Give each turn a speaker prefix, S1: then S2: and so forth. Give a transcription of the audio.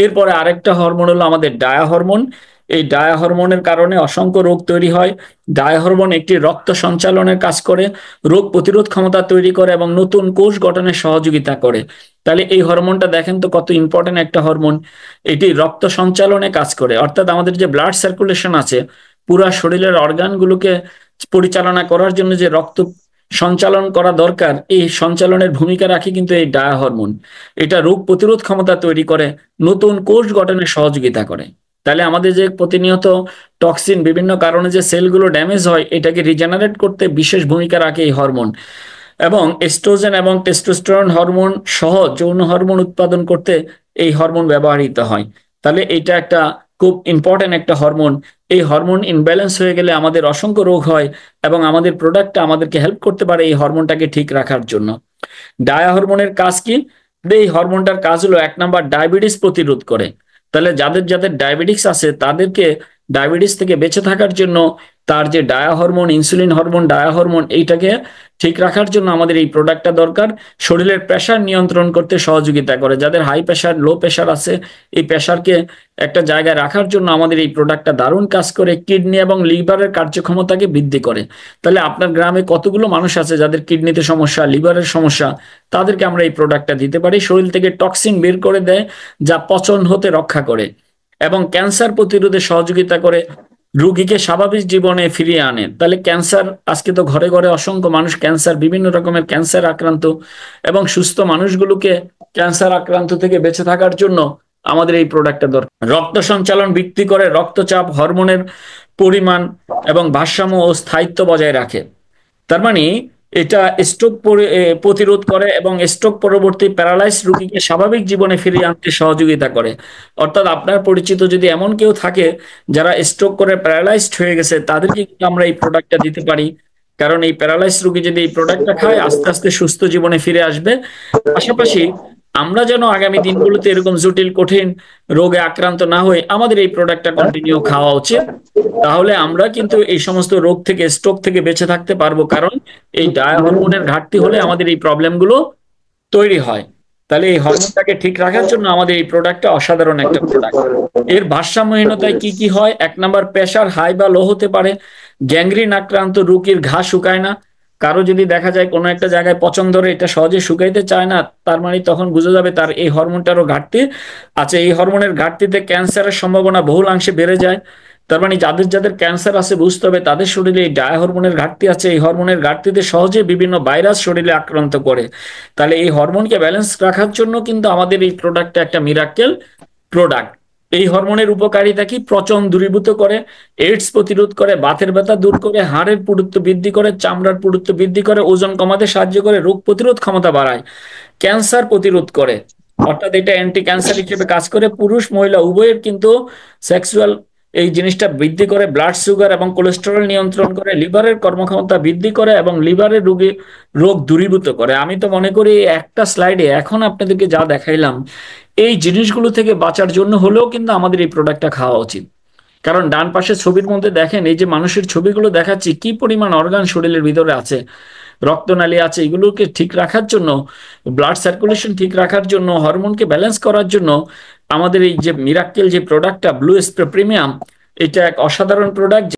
S1: এরপরে আরেকটা হরমোন হলো আমাদের ডায়া হরমোন। এই ডায়া হরমোনের কারণে অসংখ্য রোগ তৈরি হয়। ডায়া হরমোন একটি রক্ত সঞ্চালনের কাজ করে, রোগ প্রতিরোধ ক্ষমতা তৈরি করে এবং নতুন কোষ গঠনে সহযোগিতা করে। তাহলে এই হরমোনটা দেখেন তো কত ইম্পর্টেন্ট একটা হরমোন। এটি রক্ত সঞ্চালনে কাজ করে, অর্থাৎ আমাদের যে ব্লাড সার্কুলেশন আছে পুরা শরীরের অর্গানগুলোকে পরিচালনা করার জন্য যে রক্ত সঞ্চালন করা দরকার, এই সঞ্চালনের ভূমিকা রাখে কিন্তু এই ডায়া হরমোন। এটা রোগ প্রতিরোধ ক্ষমতা তৈরি করে, নতুন কোষ গঠনে সহযোগিতা করে। তাহলে আমাদের যে প্রতিনিয়ত টক্সিন বিভিন্ন কারণে যে সেলগুলো ড্যামেজ হয়, এটাকে রিজেনারেট করতে বিশেষ ভূমিকা রাখে এই হরমোন। এবং এস্ট্রোজেন এবং টেস্টোস্টেরন হরমোন সহ যৌন হরমোন উৎপাদন করতে এই হরমোন ব্যবহৃত হয়। তাহলে এটা একটা খুব ইম্পর্টেন্ট একটা হরমোন। এই হরমোন ইনব্যালেন্স হয়ে গেলে আমাদের অসংখ্য রোগ হয়, এবং আমাদের প্রোডাক্টটা আমাদেরকে হেল্প করতে পারে এই হরমোনটাকে ঠিক রাখার জন্য। ডায়া হরমোনের কাজ কি? এই হরমোনটার কাজ হলো 1 নাম্বার ডায়াবেটিস প্রতিরোধ করে। তাহলে যাদের যাদের ডায়াবেটিস আছে তাদেরকে ডায়াবেটিস থেকে বেঁচে থাকার জন্য তার যে dia hormone, insulin hormone, dia hormone, এইটাকে ঠিক রাখার জন্য আমাদের এই প্রোডাক্টটা দরকার। শরীরের প্রেশার নিয়ন্ত্রণ করতে সহযোগিতা করে। যাদের হাই প্রেশার, লো প্রেশার আছে, এই প্রেশারকে একটা জায়গায় রাখার জন্য আমাদের এই প্রোডাক্টটা দারুণ কাজ করে। কিডনি এবং লিভারের কার্যক্ষমতাকে বৃদ্ধি করে। তাহলে আপনার গ্রামে কতগুলো মানুষ আছে যাদের কিডনিতে সমস্যা, লিভারের সমস্যা, তাদেরকে আমরা এই প্রোডাক্টটা দিতে পারি। শরীর থেকে টক্সিন বের করে দেয়, যা পচন হতে রক্ষা করে এবং ক্যান্সার প্রতিরোধে সহযোগিতা করে, রোগীকে স্বাভাবিক জীবনে ফিরিয়ে আনে। তাহলে ক্যান্সার, আজকে তো ঘরে ঘরে অসংখ্য মানুষ ক্যান্সার, বিভিন্ন রকমের ক্যান্সার আক্রান্ত, এবং সুস্থ মানুষগুলোকে ক্যান্সার আক্রান্ত থেকে বেঁচে থাকার জন্য আমাদের এই প্রোডাক্টটা দরকার। রক্ত সঞ্চালন বৃদ্ধি করে, রক্তচাপ, হরমোনের পরিমাণ এবং ভারসাম্য ও স্থায়িত্ব বজায় রাখে। তার মানে এটা স্ট্রোক প্রতিরোধ করে এবং স্ট্রোক পরবর্তী প্যারালাইজ রোগীকে স্বাভাবিক জীবনে ফিরিয়ে আনতে সহযোগিতা করে। অর্থাৎ আপনার পরিচিত যদি এমন কেউ থাকে যারা স্ট্রোক করে প্যারালাইজড হয়ে গেছে, তাদেরকে কিন্তু আমরা এই প্রোডাক্টটা দিতে পারি। কারণ এই প্যারালাইজ রোগী যদি এই প্রোডাক্টটা খায়, আস্তে আস্তে সুস্থ জীবনে ফিরে আসবে। পাশাপাশি আমরা যেন আগামী দিনগুলোতে এরকম জটিল কঠিন রোগে আক্রান্ত না হই, আমাদের এই প্রোডাক্টটা কন্টিনিউ খাওয়া উচিত। তাহলে আমরা কিন্তু এই সমস্ত রোগ থেকে, স্ট্রোক থেকে বেঁচে থাকতে পারবো। কারণ এই ডায়া হরমোনের ঘাটতি হলে আমাদের এই প্রবলেমগুলো তৈরি হয়। তাহলে এই হরমোনটাকে ঠিক রাখার জন্য আমাদের এই প্রোডাক্টটা অসাধারণ একটা প্রোডাক্ট। এর ভারসাম্যহীনতায় কি কি হয়? 1 নাম্বার, প্রেশার হাই বা লো হতে পারে। গ্যাংগ্রিন আক্রান্ত রোগীর ঘা শুকায় না। কারো যদি দেখা যায় কোনো একটা জায়গায় পচন ধরে, এটা সহজে শুকাইতে চায় না, তার মানে তখন বোঝা যাবে তার এই হরমোনটারও ঘাটতি আছে। এই হরমোনের ঘাটতিতে ক্যান্সারের সম্ভাবনা বহুলাংশে বেড়ে যায়। তার মানে যাদের যাদের ক্যান্সার আছে বুঝতে হবে তাদের শরীরে এই ডায়া হরমোনের ঘাটতি আছে। এই হরমোনের ঘাটতিতে সহজে বিভিন্ন ভাইরাস শরীরে আক্রান্ত করে। তাহলে এই হরমোনকে ব্যালেন্স রাখার জন্য কিন্তু আমাদের এই প্রোডাক্টটা একটা মিরাক্কেল প্রোডাক্ট। এই হরমোনের উপকারিতা কি? পচন দূরীভূত করে, এইডস প্রতিরোধ করে, বাতের ব্যথা দূর করে, হাড়ের পুরুত্ব বৃদ্ধি করে, চামড়ার পুরুত্ব বৃদ্ধি করে, ওজন কমাতে সাহায্য করে, রোগ প্রতিরোধ ক্ষমতা বাড়ায়, ক্যান্সার প্রতিরোধ করে। অর্থাৎ এটা অ্যান্টি ক্যান্সার হিসেবে কাজ করে। পুরুষ মহিলা উভয়ের কিন্তু সেক্সুয়াল এই জিনিসটা বৃদ্ধি করে, ব্লাড সুগার এবং কোলেস্টেরল নিয়ন্ত্রণ করে, লিভারের কর্মক্ষমতা বৃদ্ধি করে এবং লিভারের রোগ দূরীভূত করে। আমি তো মনে করি এই একটা স্লাইডে এখন আপনাদেরকে যা দেখাইলাম, এই জিনিসগুলো থেকে বাঁচার জন্য হলেও কিন্তু আমাদের এই প্রোডাক্টটা খাওয়া উচিত। কারণ ডান পাশের ছবির মধ্যে দেখেন, এই যে মানুষের ছবিগুলো দেখাচ্ছি, কি পরিমাণ অর্গান শরীরের ভিতরে আছে, রক্তনালী আছে। এগুলোকে ঠিক রাখার জন্য, ব্লাড সার্কুলেশন ঠিক রাখার জন্য, হরমোনকে ব্যালেন্স করার জন্য আমাদের এই যে মিরাক্কেল যে প্রোডাক্টটা ব্লু স্প্রে প্রিমিয়াম, এটা এক অসাধারণ প্রোডাক্ট।